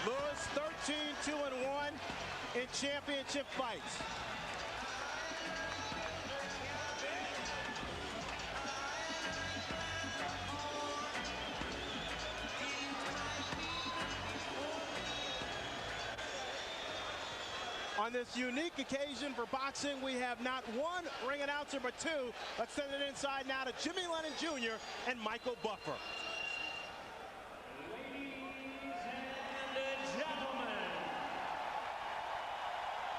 Lewis 13-2-1 in championship fights. On this unique occasion for boxing, we have not one ring announcer, but two. Let's send it inside now to Jimmy Lennon Jr. and Michael Buffer. Ladies and gentlemen,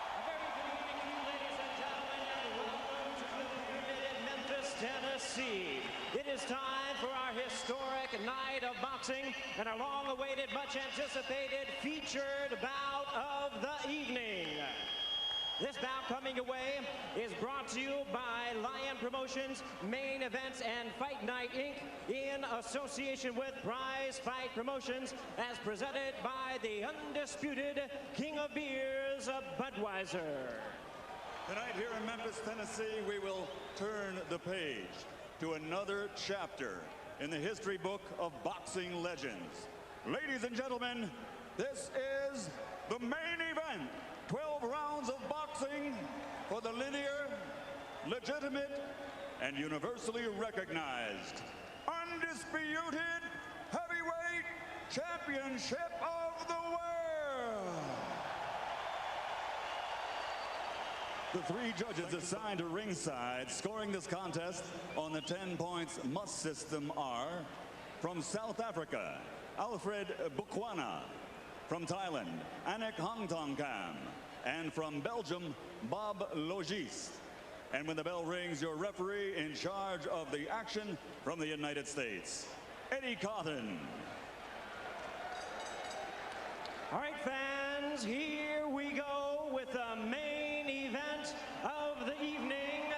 a very good evening to you, ladies and gentlemen, and welcome to the Pyramid in Memphis, Tennessee. It is time for our historic night of boxing and our long-awaited, much-anticipated featured bout of the evening. This bout coming away is brought to you by Lion Promotions, Main Events, and Fight Night, Inc. in association with Prize Fight Promotions, as presented by the undisputed King of Beers, Budweiser. Tonight here in Memphis, Tennessee, we will turn the page to another chapter in the history book of boxing legends. Ladies and gentlemen, this is the main event. 12 rounds of boxing for the linear, legitimate, and universally recognized, undisputed heavyweight championship of the world. The three judges assigned to ringside scoring this contest on the 10 points must system are from South Africa, Alfred Bukwana; from Thailand, Anik Hongtongkam; and from Belgium, Bob Logis. And when the bell rings, your referee in charge of the action from the United States, Eddie Cotton. All right, fans, here we go with the main event of the evening.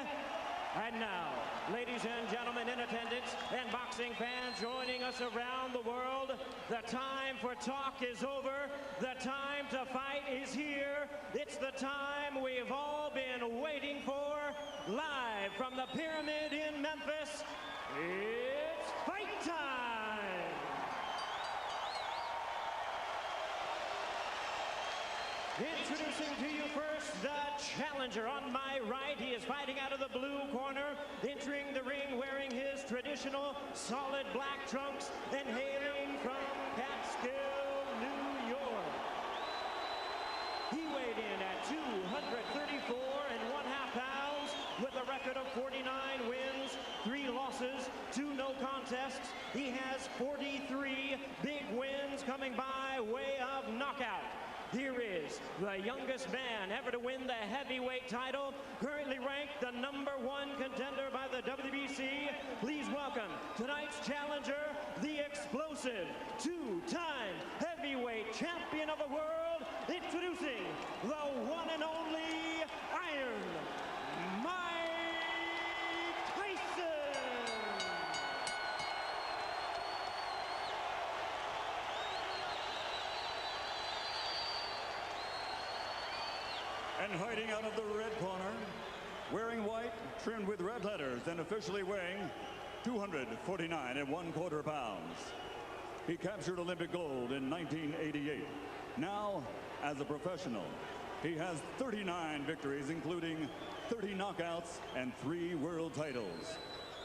And now, ladies and gentlemen in attendance and boxing fans joining us around the world, the time for talk is over. The time to fight is here. It's the time we've all been waiting for. Live from the Pyramid in Memphis, it's fight time! Introducing to you first the challenger. On my right, he is fighting out of the blue corner, entering the ring wearing his traditional solid black trunks and hailing from Catskill, New York. He weighed in at 234 1/2 pounds with a record of 49 wins, 3 losses, 2 no contests. He has 43 big wins coming by way of knockout. Here is the youngest man ever to win the heavyweight title, currently ranked the #1 contender by the WBC. Please welcome tonight's challenger, the explosive 2-time heavyweight champion of the world, introducing the one and only Iron Mike Tyson. And hiding out of the red corner, wearing white, trimmed with red letters, and officially weighing 249 1/4 pounds. He captured Olympic gold in 1988. Now, as a professional, he has 39 victories, including 30 knockouts and 3 world titles.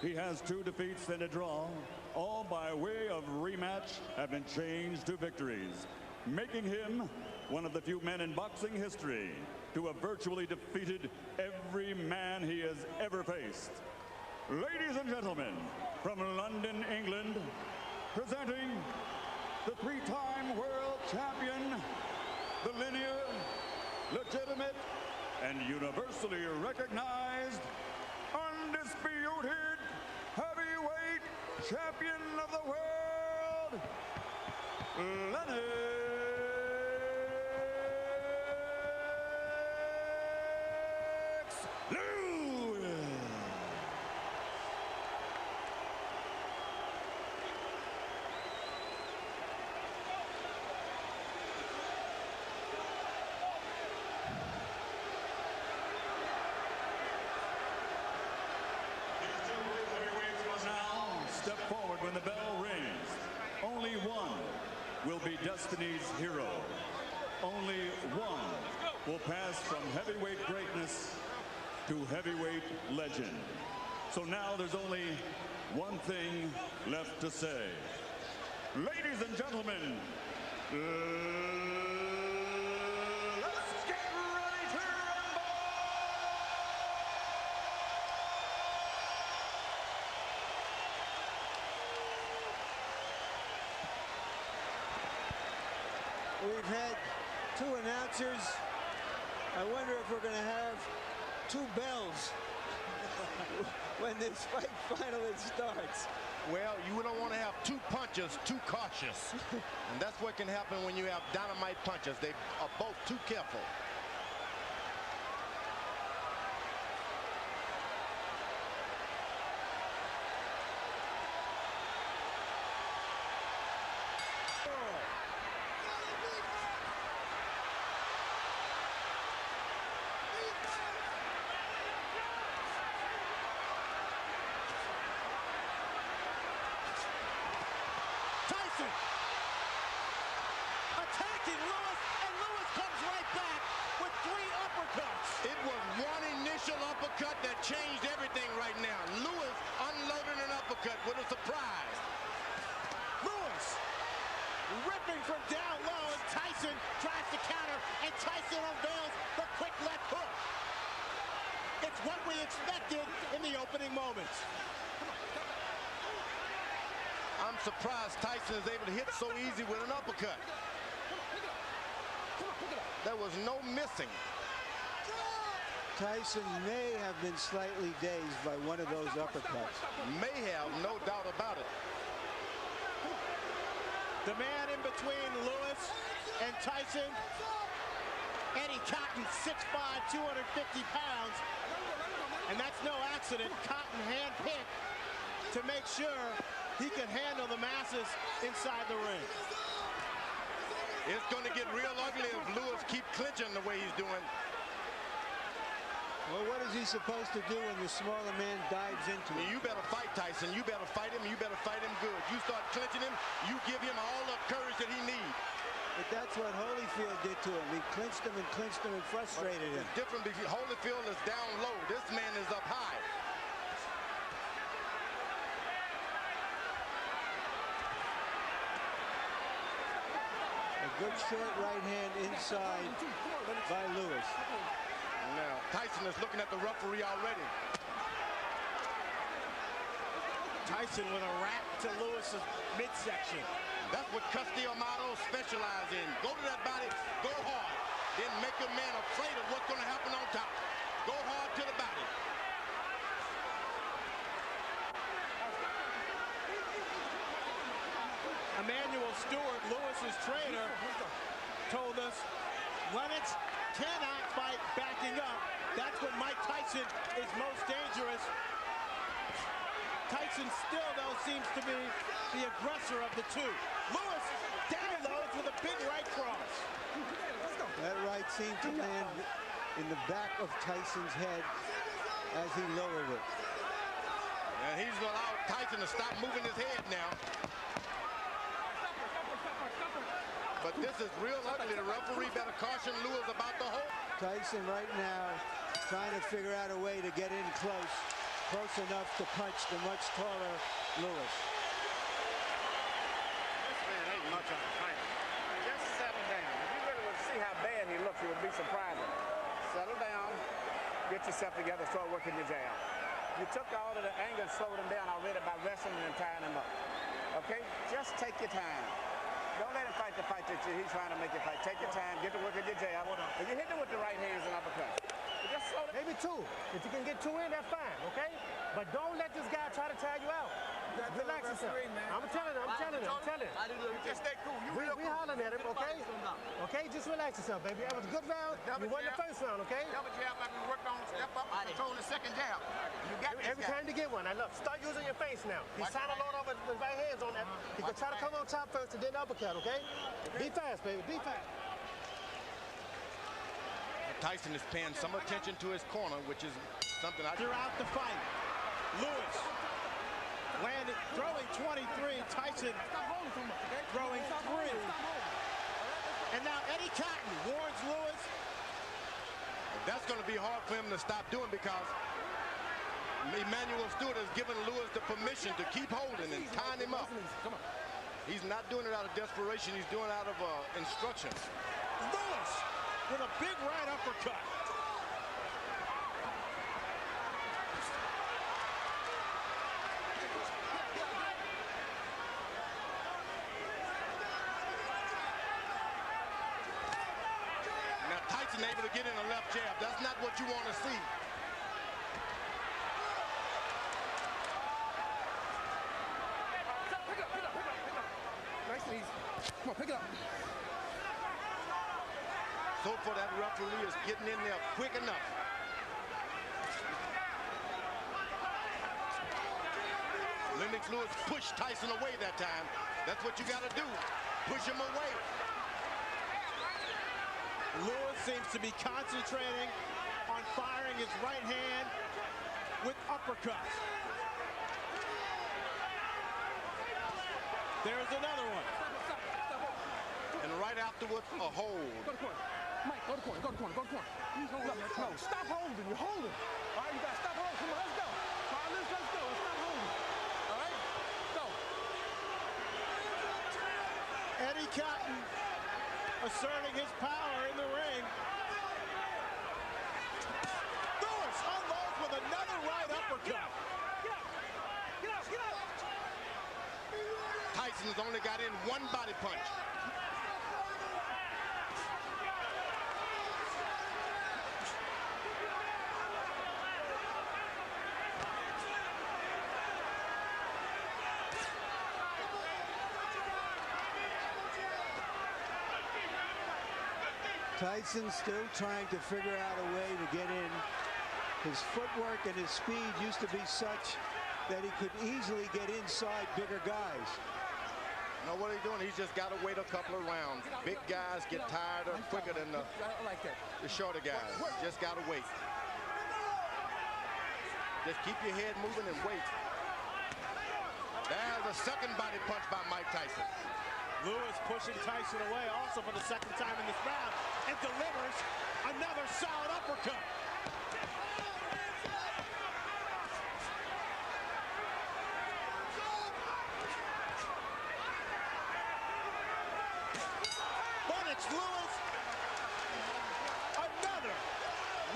He has 2 defeats and a draw. All by way of rematch have been changed to victories, making him one of the few men in boxing history to have virtually defeated every man he has ever faced. Ladies and gentlemen, from London, England, presenting the 3-time world champion, the linear, legitimate, and universally recognized, undisputed heavyweight champion of the world, Lennox Lewis. Now, step forward when the bell rings. Only one will be designated Destiny's hero. Only one will pass from heavyweight greatness to heavyweight legend. So now there's only one thing left to say. Ladies and gentlemen, let's get ready to rumble! We've had two announcers. I wonder if we're going to have two bells when this fight finally starts. Well, you don't want to have two punchers too cautious. And that's what can happen when you have dynamite punchers. They are both too careful. Attacking Lewis, and Lewis comes right back with 3 uppercuts. It was one initial uppercut that changed everything right now. Lewis unloaded an uppercut with a surprise. Lewis ripping from down low, and Tyson tries to counter, and Tyson unveils the quick left hook. It's what we expected in the opening moments. I'm surprised Tyson is able to hit so easy with an uppercut. There was no missing. Tyson may have been slightly dazed by one of those uppercuts. May have, no doubt about it. The man in between Lewis and Tyson, Eddie Cotton, 6'5", 250 pounds. And that's no accident. Cotton handpicked to make sure he can handle the masses inside the ring. It's going to get real ugly if Lewis keeps clinching the way he's doing. Well, what is he supposed to do when the smaller man dives into him? You better fight Tyson. You better fight him. You better fight him good. You start clinching him, you give him all the courage that he needs. But that's what Holyfield did to him. He clinched him and frustrated him. It's different because Holyfield is down low. This man is up high. A good short right hand inside by Lewis. Now, Tyson is looking at the referee already. Tyson with a rap to Lewis's midsection. That's what Castillo specialize in. Go to that body, go hard. Then make a man afraid of what's going to happen on top. Go hard to the body. Emmanuel Stewart, Lewis's trainer, told us Lennox cannot fight backing up. That's when Mike Tyson is most dangerous. Tyson still, though, seems to be the aggressor of the two. Lewis downloads with a big right cross. That right seemed to land in the back of Tyson's head as he lowered it. And he's allowed Tyson to stop moving his head now. But this is real ugly. The referee better caution Lewis about the hole. Tyson right now trying to figure out a way to get in close enough to punch the much taller Lewis. This man ain't much of a fighter. Just settle down. If you really would see how bad he looks, it would be surprising. Settle down, get yourself together, start working your jab. You took all of the anger and slowed him down already by wrestling and tying him up. Okay? Just take your time. Don't let him fight the fight that he's trying to make you fight. Take your time, get to work at your jab. And you hit him with the right hands and uppercut. Just slow down. Maybe 2. If you can get 2 in, that's fine, okay? But don't let this guy try to tire you out. Relax yourself. I'm telling him. Just stay cool. We hollering at him, okay? Okay, just relax yourself, baby. That was a good round. You won the first round, okay? Double jab like we worked on. Step up and control the second jab. You got this Every time you get one, I love. Start using your face now. He's trying to load up with his right hands on that. He can try to come on top first and then uppercut, okay? Be fast, baby. Be fast. Tyson is paying some attention to his corner, which is something I... Throughout the fight, Lewis landed, throwing 23, Tyson throwing 3. And now Eddie Cotton warns Lewis. That's going to be hard for him to stop doing because Emmanuel Stewart has given Lewis the permission to keep holding and tying him up. He's not doing it out of desperation. He's doing it out of instructions. Lewis with a big right uppercut. Now Tyson able to get in a left jab. That's not what you want to see. Come on, pick it up. So far, that referee is getting in there quick enough. Lennox Lewis pushed Tyson away that time. That's what you got to do. Push him away. Lewis seems to be concentrating on firing his right hand with uppercuts. There's another one. And right afterwards, a hold. Go to corner. Mike, go to corner, go to corner, go to corner. He's holding. No, stop holding. You're holding. All right, you got to stop holding. Come on, let's go. All right, let's go. Let's stop holding. All right, go. Eddie Cotton asserting his power in the ring. Lewis unloads with another right uppercut. Get up. Tyson's only got in one body punch. Tyson still trying to figure out a way to get in. His footwork and his speed used to be such that he could easily get inside bigger guys. You know what he's doing? He's just got to wait a couple of rounds. Big guys get tired or quicker than the shorter guys. Just got to wait. Just keep your head moving and wait. There's a second body punch by Mike Tyson. Lewis pushing Tyson away also for the second time in this round and delivers another solid uppercut. Lennox Lewis, another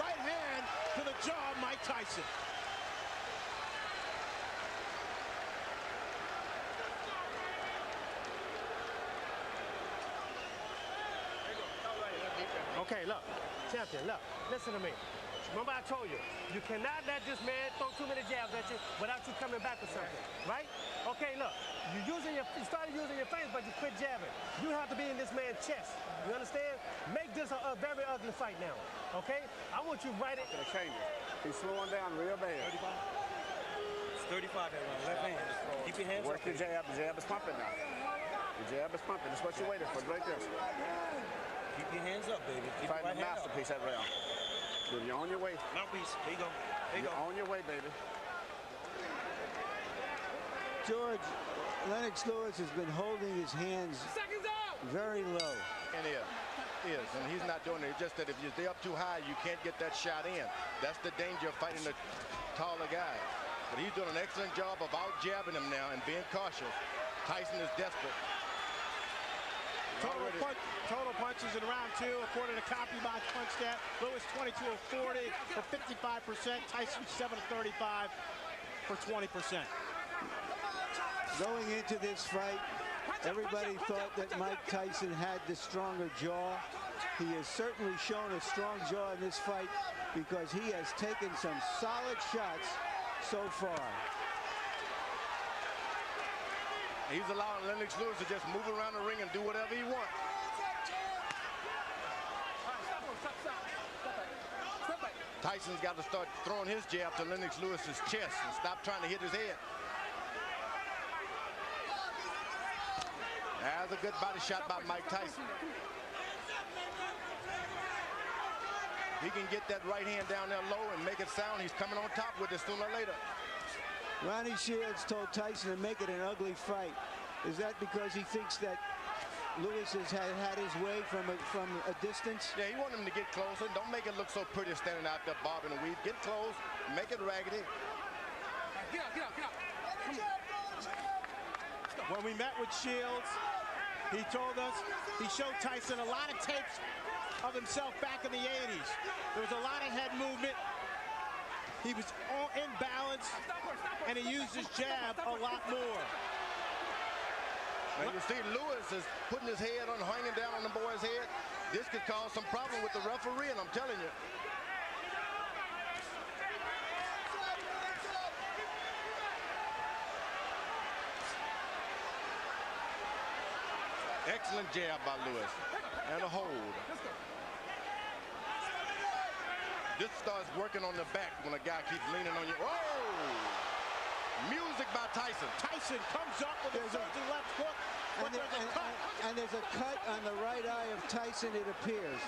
right hand to the jaw of Mike Tyson. Okay, look, champion, look, listen to me. Remember I told you, you cannot let this man throw too many jabs at you without you coming back with something, right? Okay, look, you started using your face, but you quit jabbing. You have to be in this man's chest. You understand? Make this a very ugly fight now, okay? I want you right in. Gonna change it. He's slowing down real bad. 35. It's 35 that round. Left hand. Keep your hands Work up. your jab. The jab is pumping now. The jab is pumping. That's what you're waiting for. Right there. Keep your hands up, baby. Keep Fighting your the right hand up. masterpiece that round. You're on your way. Mouthpiece. There you go. There you You're go. on your way, baby. George, Lennox Lewis has been holding his hands very low. And is, and he's not doing it. It's just that if you're up too high, you can't get that shot in. That's the danger of fighting the taller guy. But he's doing an excellent job of out-jabbing him now and being cautious. Tyson is desperate. Total punches in round two, according to CompuBox Punch Stat. Lewis 22 of 40 for 55%. Tyson 7 of 35 for 20%. Going into this fight, everybody thought that Mike Tyson had the stronger jaw. He has certainly shown a strong jaw in this fight because he has taken some solid shots so far. He's allowing Lennox Lewis to just move around the ring and do whatever he wants. Tyson's got to start throwing his jab to Lennox Lewis's chest and stop trying to hit his head. That's a good body shot by Mike Tyson. He can get that right hand down there low and make it sound. He's coming on top with it sooner or later. Ronnie Shields told Tyson to make it an ugly fight. Is that because he thinks that Lewis has had his way from a distance. Yeah, he wanted him to get closer. Don't make it look so pretty standing out there bobbing and weave. Get close, make it raggedy. Get out. When we met with Shields, he told us he showed Tyson a lot of tapes of himself back in the 80s. There was a lot of head movement. He was all in balance, and he used his jab a lot more. And you see Lewis is putting his head on, hanging down on the boy's head. This could cause some problem with the referee, and I'm telling you. Excellent jab by Lewis. And a hold. This starts working on the back when a guy keeps leaning on you. Whoa! Music by Tyson. Tyson comes up with a surging left hook, but there's a cut. And there's a cut on the right eye of Tyson, it appears.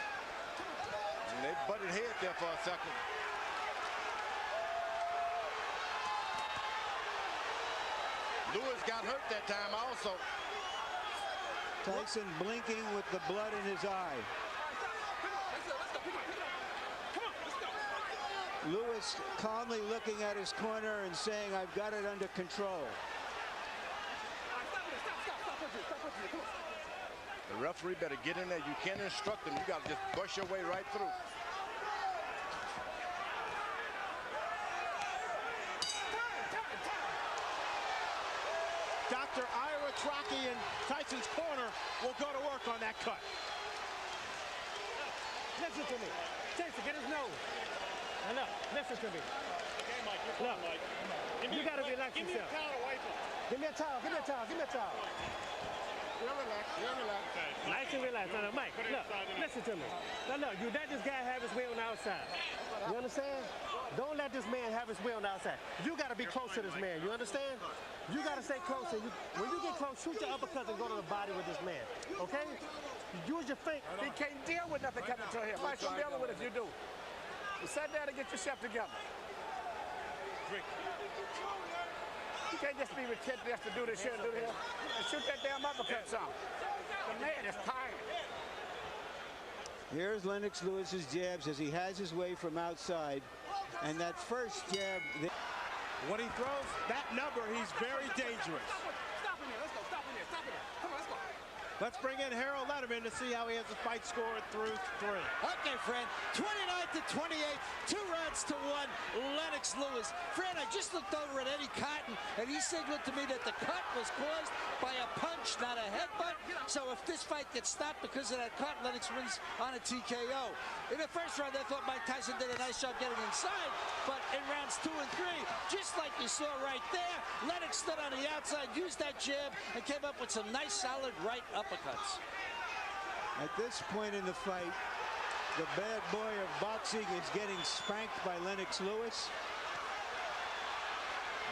And they butted head there for a second. Lewis got hurt that time also. Tyson blinking with the blood in his eye. Lewis calmly looking at his corner and saying, I've got it under control. The referee better get in there. You can't instruct him. You got to just brush your way right through. Dr. Ira Trocchi in Tyson's corner will go to work on that cut. Listen to me. Tyson, get his nose. And look, listen to me. Okay, Mike, you're fine, Mike. You got to relax yourself. Give me a towel to wipe it. Give me a towel. Nice and relax. Now, Mike, look, listen to me. Now, look, you let this guy have his way on the outside. You understand? Don't let this man have his way on the outside. You got to be close to this man. You understand? You got to stay close. When you get close, shoot your uppercuts and go to the body with this man. Okay? Use your feet. He can't deal with nothing coming to him. Mike, you'll deal with it if you do. You sit down and get yourself together. Drink. You can't just be retentive just to do this here and do this here. And shoot that damn uppercut some. The man is tired. Here's Lennox Lewis's jabs as he has his way from outside. And that first jab. When he throws that number, he's very dangerous. Stop in there. Let's go. Stop in there. Come on, let's go. Let's bring in Harold Letterman to see how he has the fight scored through 3. Okay, Fred, 29-28, 2 rounds to 1, Lennox Lewis. Fred, I just looked over at Eddie Cotton, and he signaled to me that the cut was caused by a punch, not a headbutt. So if this fight gets stopped because of that cut, Lennox wins on a TKO. In the first round, I thought Mike Tyson did a nice job getting inside, but in rounds 2 and 3, just like you saw right there, Lennox stood on the outside, used that jab, and came up with some nice, solid right uppercuts. At this point in the fight, the bad boy of boxing is getting spanked by Lennox Lewis,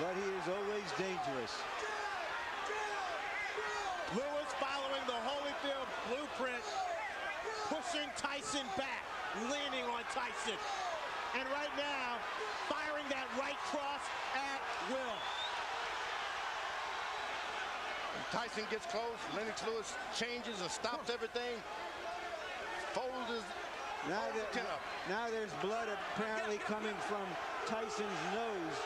but he is always dangerous. Lewis following the Holyfield blueprint, pushing Tyson back, leaning on Tyson. And right now, firing that right cross at will. Tyson gets close. Lennox Lewis changes and stops everything. Folds his chin up. Now there's blood apparently coming from Tyson's nose.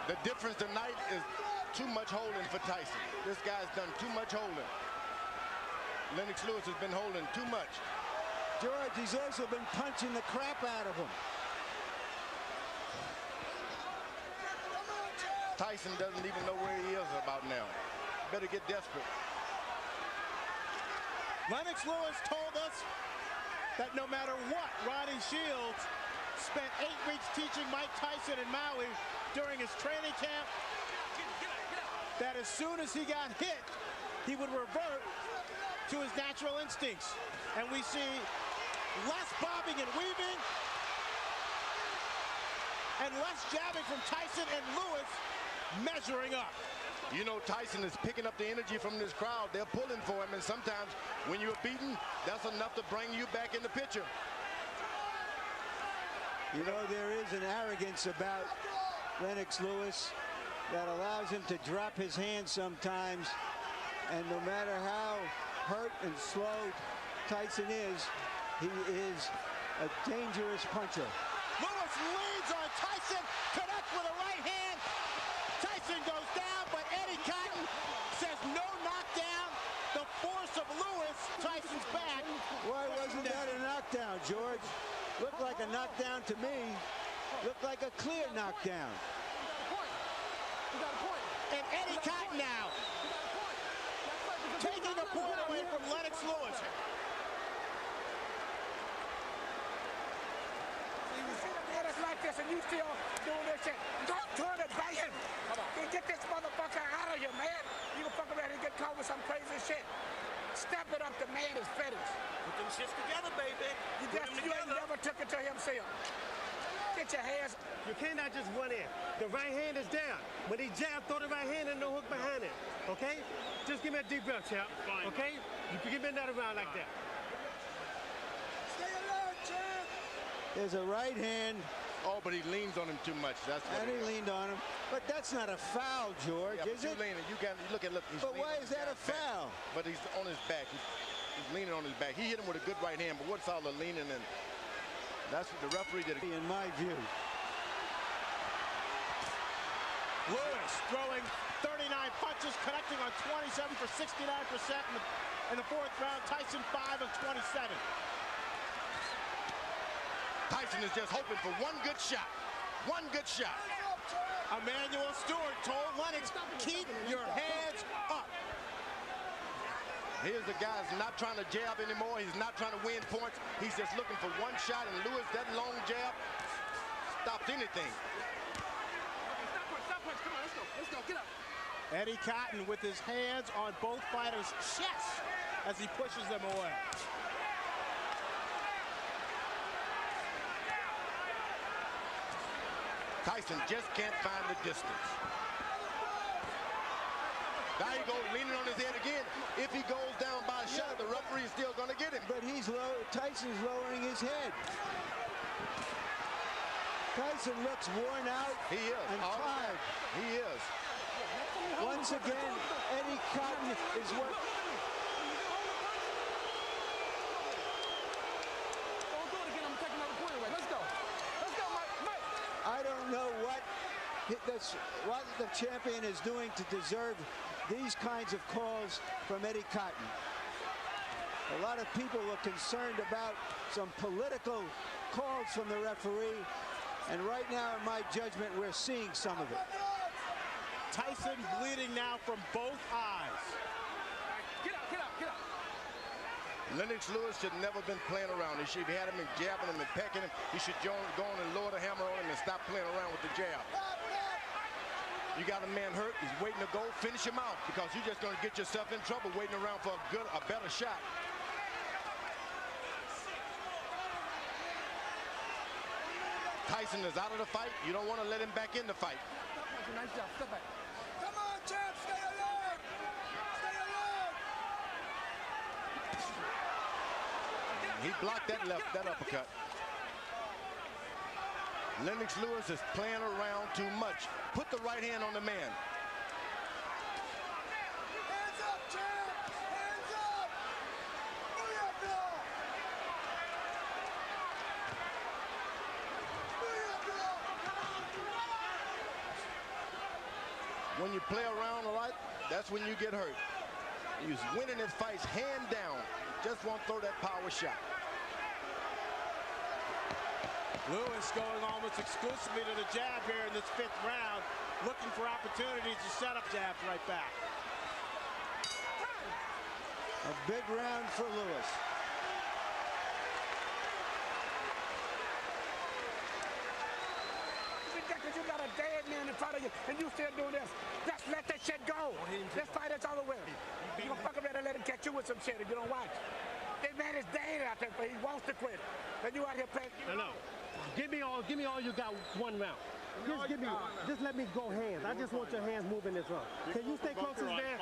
The difference tonight is too much holding for Tyson. This guy's done too much holding. Lennox Lewis has been holding too much. George, he's also been punching the crap out of him. Tyson doesn't even know where he is about now. Better get desperate. Lennox Lewis told us that no matter what, Ronnie Shields spent 8 weeks teaching Mike Tyson in Maui during his training camp, that as soon as he got hit, he would revert to his natural instincts. And we see less bobbing and weaving and less jabbing from Tyson, and Lewis measuring up. You know, Tyson is picking up the energy from this crowd. They're pulling for him, and sometimes when you're beaten, that's enough to bring you back in the picture. You know, there is an arrogance about Lennox Lewis that allows him to drop his hands sometimes, and no matter how hurt and slow Tyson is, he is a dangerous puncher. Lewis leads on Tyson, connects with a right hand. Tyson goes down, but Eddie Cotton says no knockdown. The force of Lewis, Tyson's back. Why wasn't that a knockdown, George? Looked like a knockdown to me. Looked like a clear knockdown. And Eddie Cotton now taking a point away from Lennox Lewis. It's like this, and you still doing this shit. Don't turn it, banging. Get this motherfucker out of here, man. You can fuck around and get caught with some crazy shit. Step it up, the man is finished. Put them shits together, baby. You ain't never took it to himself. Get your hands. You cannot just run in. The right hand is down. When he jab, throw the right hand and no hook behind it. Okay? Just give me a deep breath, champ. Okay? You can bend that around like that. Stay alert, champ. There's a right hand. Oh, but he leans on him too much. That's what And he leaned on him. But that's not a foul, George, yeah, is it? You got look. He's but why is that a foul? But he's on his back. He's leaning on his back. He hit him with a good right hand, but what's all the leaning and that's what the referee did. In my view. Lewis throwing 39 punches, connecting on 27 for 69% in the fourth round. Tyson 5 of 27. Tyson is just hoping for one good shot. One good shot. Emmanuel Stewart told Lennox, keep your hands up. Here's the guy who's not trying to jab anymore. He's not trying to win points. He's just looking for one shot, and Lewis, that long jab stops anything. Let's go, get up. Eddie Cotton with his hands on both fighters' chests as he pushes them away. Tyson just can't find the distance. Now he goes leaning on his head again. If he goes down by a shot, the referee is still going to get him. But Tyson's lowering his head. Tyson looks worn out He is. and tired. He is. Once again, Eddie Cotton is what... Don't do it again. I'm taking another point away. Let's go. Let's go, Mike. I don't know what the champion is doing to deserve these kinds of calls from Eddie Cotton. A lot of people are concerned about some political calls from the referee, and right now, in my judgment, we're seeing some of it. Tyson bleeding now from both eyes. Get up. Lennox Lewis should never been playing around. He should have had him and jabbing him and pecking him. He should go on and lower the hammer on him and stop playing around with the jab. You got a man hurt. He's waiting to go. Finish him out, because you're just going to get yourself in trouble waiting around for a better shot. Tyson is out of the fight. You don't want to let him back in the fight. Nice job. Step back. Come on, champ. Stay alert. He blocked that uppercut. Lennox Lewis is playing around too much. Put the right hand on the man. Hands up, champ. Hands up. When you play around a lot, that's when you get hurt. He's winning his fights hand down. Just won't throw that power shot. Lewis going almost exclusively to the jab here in this fifth round, looking for opportunities to set up jabs right back. A big round for Lewis. You got a dead man in front of you, and you still doing this. Just let that shit go. This fight is all over. You gonna fuck around and let him catch you with some shit if you don't watch. This man is dead out there, but he wants to quit. And you out here playing. No. Give me all you got one round. Just let me go hands. I just want your hands moving this round. Can you stay close to this man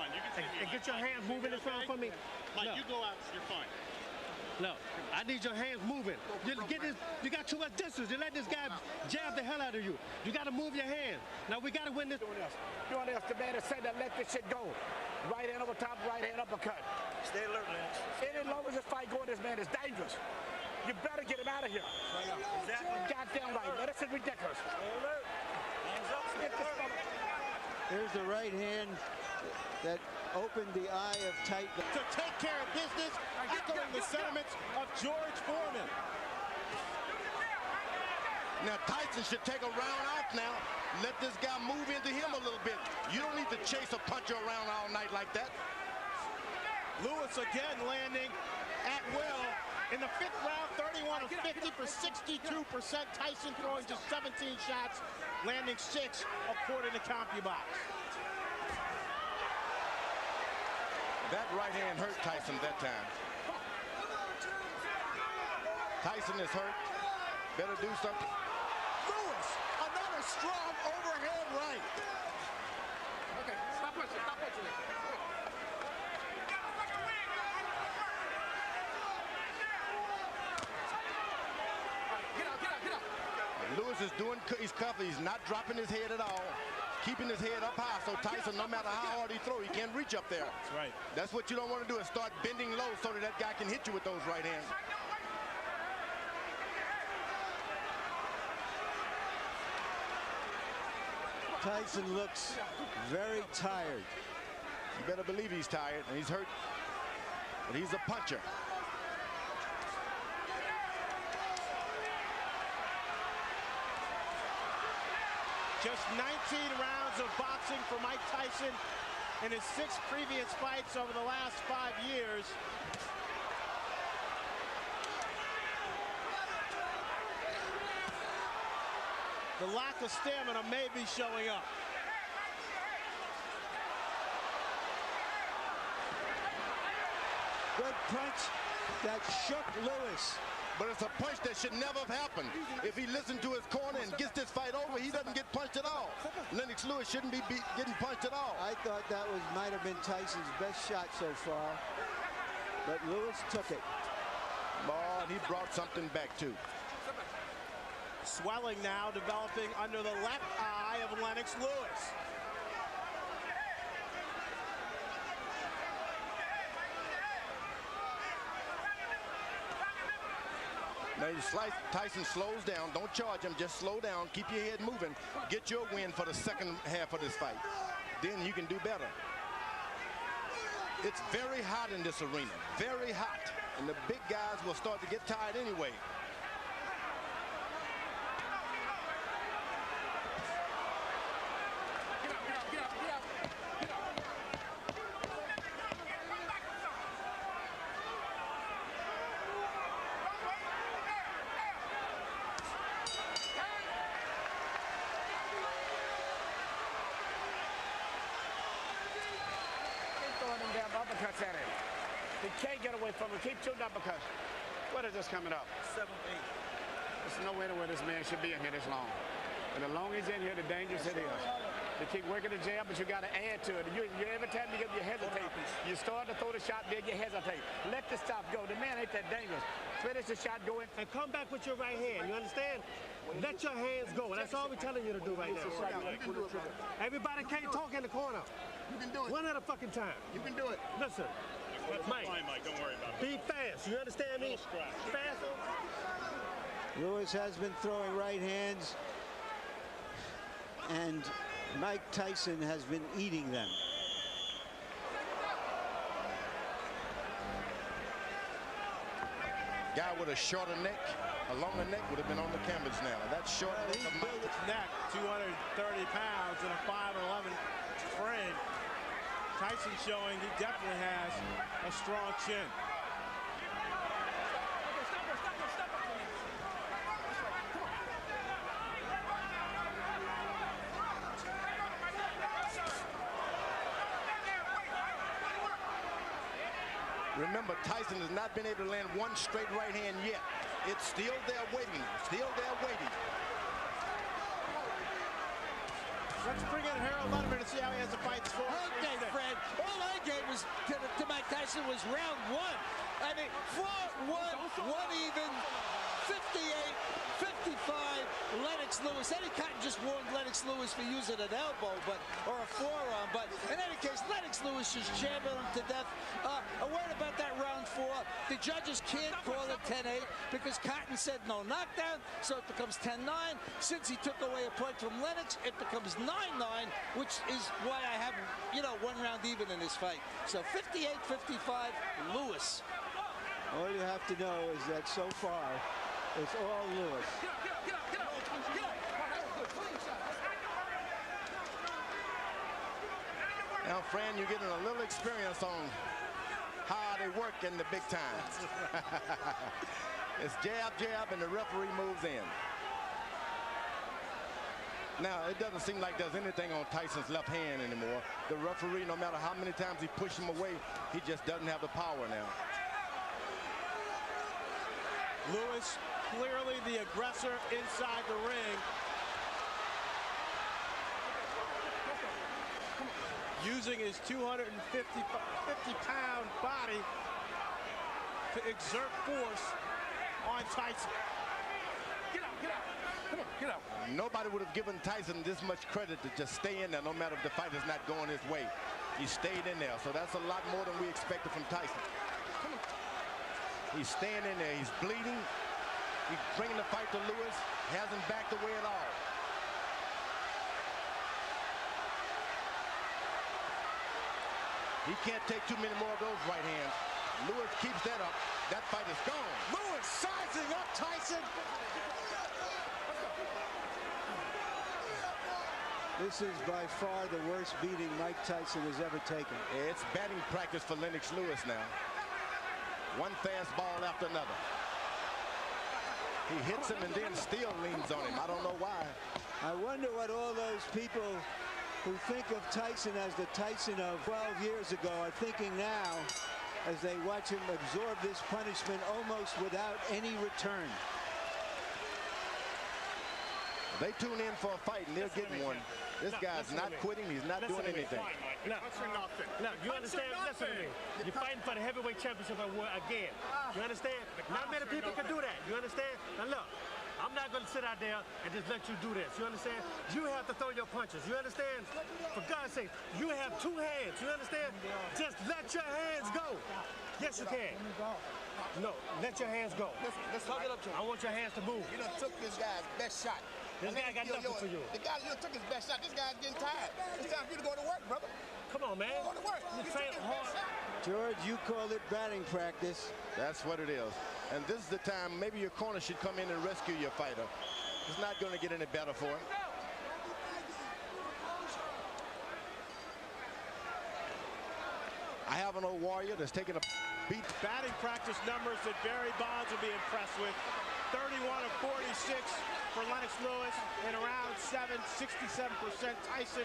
and get your hands moving this round for me? Mike, you go out, you're fine. No, I need your hands moving. You got too much distance. You let this guy jab the hell out of you. You got to move your hands. Now we got to win this. Doing this, the man that said that let this shit go. Right hand over top, right hand uppercut. Stay alert, Lennox. Any longer this fight going, this man is dangerous. You better get him out of here. Exactly. Goddamn right, man. This is ridiculous. Stay alert. Hands up, stay alert. Here's the right hand that opened the eye of Tyson. To take care of business, echoing the sentiments of George Foreman. Now Tyson should take a round off now. Let this guy move into him a little bit. You don't need to chase a puncher around all night like that. Lewis again landing at will. In the 5th round, 31 of 50 for 62%. Tyson throwing just 17 shots, landing 6 according to CompuBox. That right hand hurt Tyson that time. Tyson is hurt. Better do something. Lewis, another strong overhand right. Okay, stop pushing, stop pushing. Lewis is doing, he's cuffing. He's not dropping his head at all. Keeping his head up high, so Tyson, no matter how hard he throws, he can't reach up there. That's right. That's what you don't want to do, is start bending low so that guy can hit you with those right hands. Tyson looks very tired. You better believe he's tired, and he's hurt, but he's a puncher. Just 19 rounds of boxing for Mike Tyson in his 6 previous fights over the last 5 years. The lack of stamina may be showing up. Good punch that shook Lewis. But it's a punch that should never have happened. If he listened to his corner and gets this fight over, he doesn't get punched at all. Lennox Lewis shouldn't be getting punched at all. I thought that might have been Tyson's best shot so far, but Lewis took it. Oh, and he brought something back too. Swelling now developing under the left eye of Lennox Lewis. Now Tyson slows down. Don't charge him. Just slow down. Keep your head moving. Get your win for the second half of this fight. Then you can do better. It's very hot in this arena. Very hot. And the big guys will start to get tired anyway. Uppercuts at him. He can't get away from him. Keep shooting uppercuts. What is this coming up? 7-8. There's no way where this man should be in here this long. And the longer he's in here, the dangerous it is. They keep working the jab, but you got to add to it. Every time you hesitate, you start to throw the shot, then you hesitate. Let the stop go. The man ain't that dangerous. Finish the shot, go in. And come back with your right hand. You understand? Let your hands go. That's all we're telling you to do right now. Everybody can't talk in the corner. You can do it. One at a fucking time. You can do it. Listen, Mike, Don't worry about it. be fast. You understand me? Fast. Lewis has been throwing right hands, and Mike Tyson has been eating them. Guy with a shorter neck, a longer neck would have been on the canvas now. That short neck of Mike. His neck, 230 pounds and a 5'11" frame. Tyson showing he definitely has a strong chin. Remember, Tyson has not been able to land one straight right hand yet. It's still there waiting. Still there waiting. bring in Harold Letterman to see how he has to fight this forward. Okay, Fred. All I gave was to Mike Tyson was round one. I mean, 4-1, one even, 58-55, Lennox Lewis. Eddie Cotton just warned Lennox Lewis for using an elbow, or a forearm. But in any case, Lennox Lewis just jammed him to death. A word about that round 4. The judges can't call it 10-8 because Cotton said no knockdown, so it becomes 10-9. Since he took away a point from Lennox, it becomes 9-9, which is why I have, one round even in this fight. So 58-55, Lewis. All you have to know is that so far, it's all Lewis. Now, Fran, you're getting a little experience on how they work in the big times. It's jab, jab, and the referee moves in. Now, it doesn't seem like there's anything on Tyson's left hand anymore. The referee, no matter how many times he pushes him away, he just doesn't have the power now. Lewis, clearly the aggressor inside the ring. Using his 250-pound body to exert force on Tyson. Get out, get out. Come on, get out. Nobody would have given Tyson this much credit to just stay in there, no matter if the fight is not going his way. He stayed in there, so that's a lot more than we expected from Tyson. Come on. He's staying in there. He's bleeding. He's bringing the fight to Lewis. Hasn't backed away at all. He can't take too many more of those right hands. Lewis keeps that up. That fight is gone. Lewis sizing up Tyson. This is by far the worst beating Mike Tyson has ever taken. It's batting practice for Lennox Lewis now. One fastball after another. He hits him and then still leans on him. I don't know why. I wonder what all those people who think of Tyson as the Tyson of 12 years ago are thinking now as they watch him absorb this punishment almost without any return. They tune in for a fight and they're getting one. This guy's not quitting. He's not doing anything. Look, you understand? Listen to me. You're fighting for the heavyweight championship again. You understand? Not many people can do that. You understand? Now look, I'm not going to sit out there and just let you do this. You understand? You have to throw your punches. You understand? For God's sake, you have 2 hands. You understand? Just let your hands go. Yes, you can. No, let your hands go. Let's hug it up to him. I want your hands to move. You done took this guy's best shot. This guy got nothing for you. The guy, you took his best shot. This guy's getting tired. It's time for you to go to work, brother. Come on, man. Go to work. You train hard. George, you called it batting practice. That's what it is. And this is the time maybe your corner should come in and rescue your fighter. It's not going to get any better for him. I have an old warrior that's taking a beat. Batting practice numbers that Barry Bonds will be impressed with. 31 of 46 for Lennox Lewis in round 7, 67%. Tyson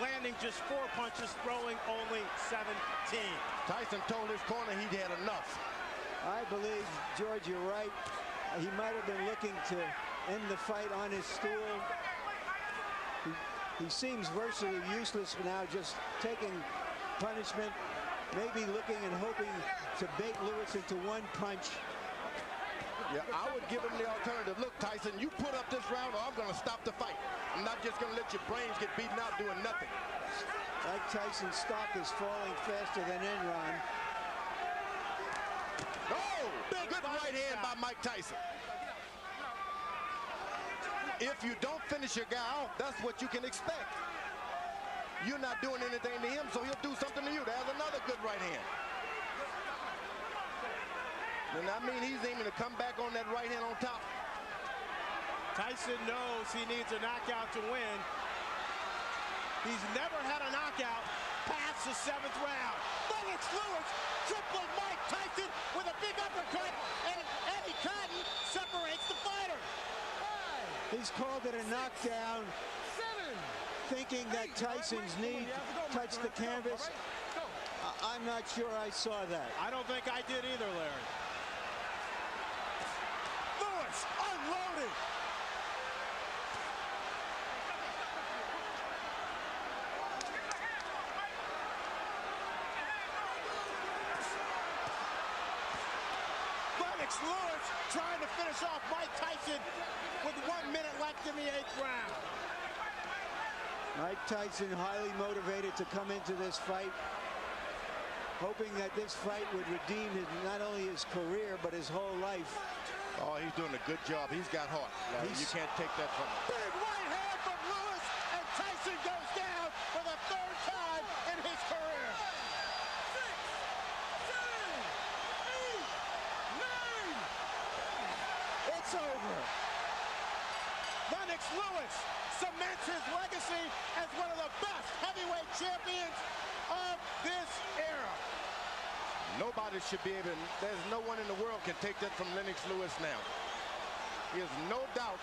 landing just 4 punches, throwing only 17. Tyson told his corner he'd had enough. I believe, George, you're right. He might have been looking to end the fight on his stool. He seems virtually useless now, just taking punishment, maybe looking and hoping to bait Lewis into one punch. Yeah, I would give him the alternative. Look, Tyson, you put up this round or I'm going to stop the fight. I'm not just going to let your brains get beaten out doing nothing. Mike Tyson's stock is falling faster than Enron. Oh, good right hand by Mike Tyson. If you don't finish your guy off, that's what you can expect. You're not doing anything to him, so he'll do something to you. There's another good right hand. And I mean, he's aiming to come back on that right hand on top. Tyson knows he needs a knockout to win. He's never had a knockout past the 7th round. Lennox Lewis tripling Mike Tyson with a big uppercut, and Eddie Cotton separates the fighter. He's called it a knockdown, thinking that Tyson's knee touched the canvas. I'm not sure I saw that. I don't think I did either, Larry. Unloaded. Lennox Lewis trying to finish off Mike Tyson with 1 minute left in the 8th round. Mike Tyson highly motivated to come into this fight, hoping that this fight would redeem not only his career, but his whole life. Oh, he's doing a good job. He's got heart. You can't take that from him. Big right hand from Lewis, and Tyson goes down for the 3rd time in his career. 6, 7, 8, 9. It's over. Lennox Lewis cements his legacy as one of the best heavyweight champions of this era. Nobody should be able, there's no one in the world can take that from Lennox Lewis now. He is no doubt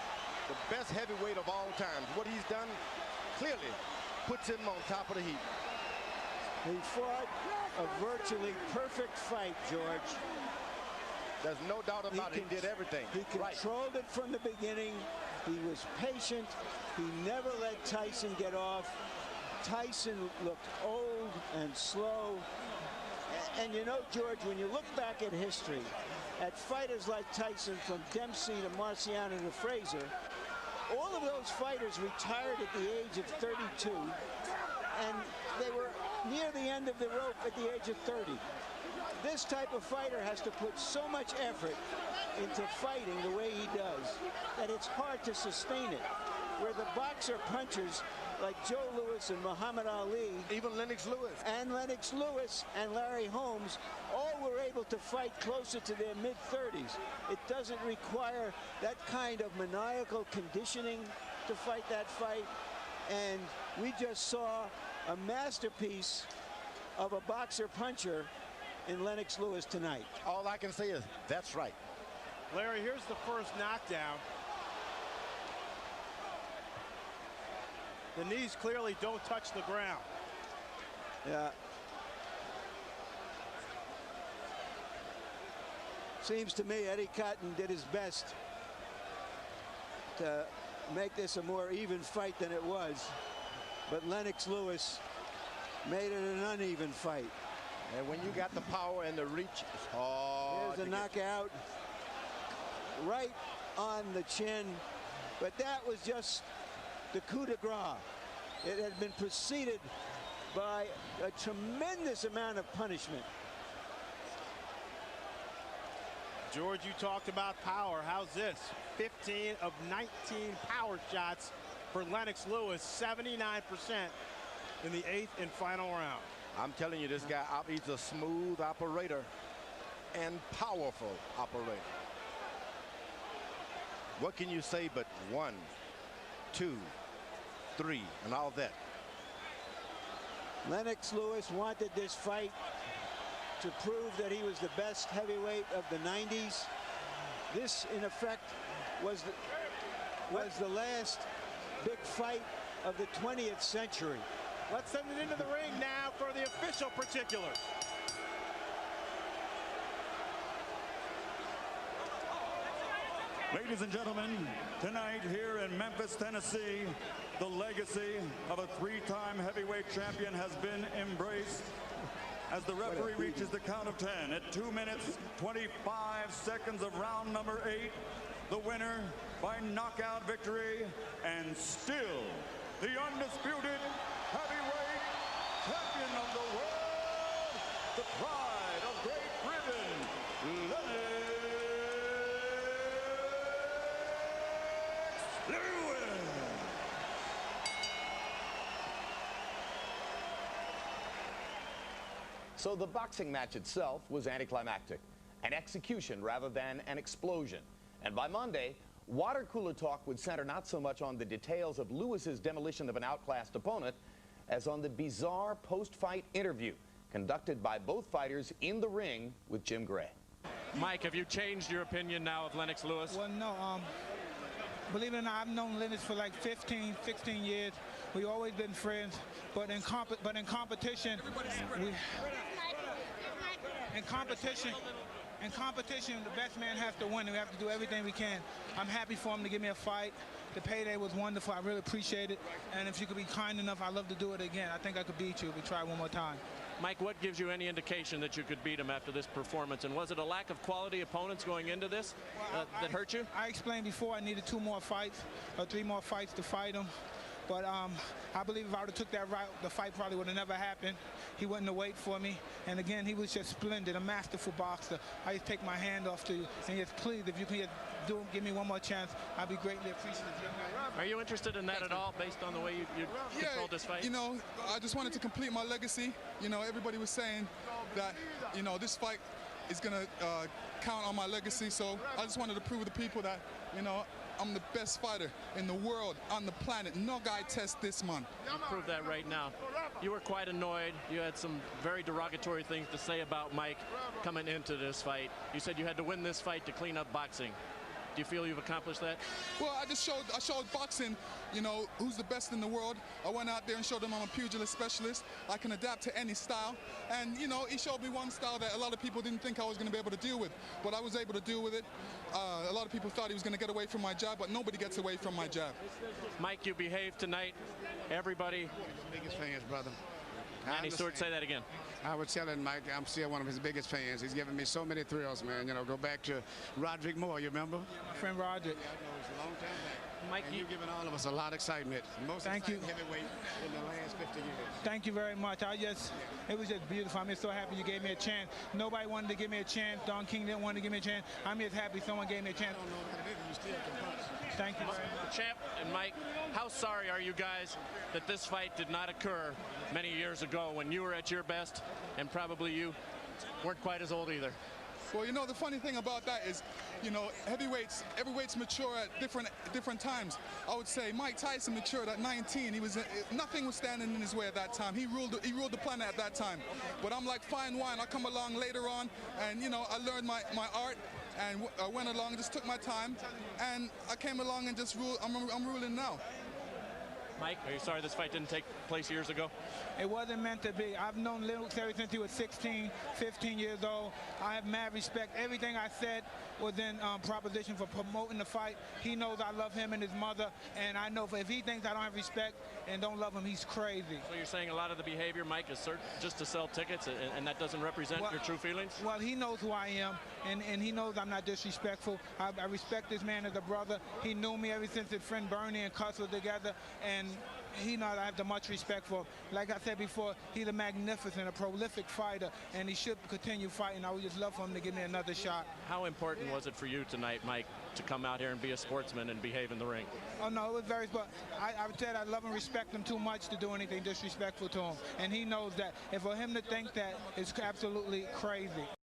the best heavyweight of all time. What he's done clearly puts him on top of the heap. He fought a virtually perfect fight, George. There's no doubt about it. He did everything. He controlled it from the beginning. He was patient. He never let Tyson get off. Tyson looked old and slow. And you know, George, when you look back at history, at fighters like Tyson, from Dempsey to Marciano to Frazier, all of those fighters retired at the age of 32, and they were near the end of the rope at the age of 30. This type of fighter has to put so much effort into fighting the way he does that it's hard to sustain it. Where the boxer punchers like Joe Louis and Muhammad Ali, even Lennox Lewis, and Larry Holmes, all were able to fight closer to their mid-30s. It doesn't require that kind of maniacal conditioning to fight that fight. And we just saw a masterpiece of a boxer puncher in Lennox Lewis tonight. All I can say is that's right. Larry, here's the first knockdown. The knees clearly don't touch the ground. Yeah. Seems to me Eddie Cotton did his best to make this a more even fight than it was. But Lennox Lewis made it an uneven fight. And when you got the power and the reach, it's hard. Here's a knockout right on the chin. But that was just the coup de grace. It had been preceded by a tremendous amount of punishment. George, you talked about power. How's this? 15 of 19 power shots for Lennox Lewis, 79% in the 8th and final round. I'm telling you, this guy, he's a smooth operator and powerful operator. What can you say but 1, 2, 3, and all that? Lennox Lewis wanted this fight to prove that he was the best heavyweight of the 90s. This, in effect, was the last big fight of the 20th century. Let's send it into the ring now for the official particulars. Ladies and gentlemen, tonight here in Memphis, Tennessee, the legacy of a 3-time heavyweight champion has been embraced as the referee reaches the count of 10 at 2 minutes, 25 seconds of round number 8. The winner by knockout victory, and still the undisputed heavyweight champion of the world, the pride of Great Britain, Lennox Lewis. So the boxing match itself was anticlimactic, an execution rather than an explosion. And by Monday, water cooler talk would center not so much on the details of Lewis's demolition of an outclassed opponent as on the bizarre post-fight interview conducted by both fighters in the ring with Jim Gray. Mike, have you changed your opinion now of Lennox Lewis? Well, no. Believe it or not, I've known Lennox for like 15, 16 years. We've always been friends, but in competition, the best man has to win, and we have to do everything we can. I'm happy for him to give me a fight. The payday was wonderful. I really appreciate it. And if you could be kind enough, I'd love to do it again. I think I could beat you if we try one more time. Mike, what gives you any indication that you could beat him after this performance? And was it a lack of quality opponents going into this that hurt you? I explained before I needed 2 more fights or 3 more fights to fight him. But I believe if I would have took that route, the fight probably would have never happened. He wouldn't have waited for me. And again, he was just splendid, a masterful boxer. I just take my hand off to you. And just please, if you can just give me one more chance, I'd be greatly appreciative. Are you interested in that at all, based on the way you controlled this fight? You know, I just wanted to complete my legacy. You know, everybody was saying that, you know, this fight is going to count on my legacy. So I just wanted to prove to the people that, you know, I'm the best fighter in the world, on the planet. No guy tests this, man. You proved that right now. You were quite annoyed. You had some very derogatory things to say about Mike coming into this fight. You said you had to win this fight to clean up boxing. Do you feel you've accomplished that? Well, I showed boxing, you know, who's the best in the world. I went out there and showed them I'm a pugilist specialist. I can adapt to any style. And, you know, he showed me one style that a lot of people didn't think I was going to be able to deal with. But I was able to deal with it. A lot of people thought he was going to get away from my jab, but nobody gets away from my jab. Mike, you behaved tonight. Everybody. Biggest fans, brother. Manny Stewart, say that again. I was telling Mike, I'm still one of his biggest fans. He's given me so many thrills, man. You know, go back to Roderick Moore, you remember? My friend Roderick. Yeah, I know, it's a long time back. Mike, you've given all of us a lot of excitement. Most exciting heavyweight in the last 50 years. Thank you very much. It was just beautiful. I'm just so happy you gave me a chance. Nobody wanted to give me a chance. Don King didn't want to give me a chance. I'm just happy someone gave me a chance. I don't know what it is. You still can punch. Thank you very much. Champ and Mike, how sorry are you guys that this fight did not occur many years ago when you were at your best and probably you weren't quite as old either? Well, you know, the funny thing about that is, you know, heavyweights mature at different times. I would say Mike Tyson matured at 19. Nothing was standing in his way at that time. He ruled the planet at that time. But I'm like fine wine. I come along later on, and you know, I learned my art, and I went along, just took my time, and I came along and just ruled. I'm ruling now. Mike, are you sorry this fight didn't take place years ago? It wasn't meant to be. I've known Lennox ever since he was 16, 15 years old. I have mad respect. Everything I said was in proposition for promoting the fight. He knows I love him and his mother, and I know if he thinks I don't have respect and don't love him, he's crazy. So you're saying a lot of the behavior, Mike, is just to sell tickets, and that doesn't represent your true feelings? Well, he knows who I am, and he knows I'm not disrespectful. I respect this man as a brother. He knew me ever since his friend Bernie and Cuss were together, and he knows I have the much respect for him. Like I said before, he's a magnificent, a prolific fighter, and he should continue fighting. I would just love for him to give me another shot. How important was it for you tonight, Mike, to come out here and be a sportsman and behave in the ring? Oh, no, it was very, but I said I love and respect him too much to do anything disrespectful to him. And he knows that. And for him to think that is absolutely crazy.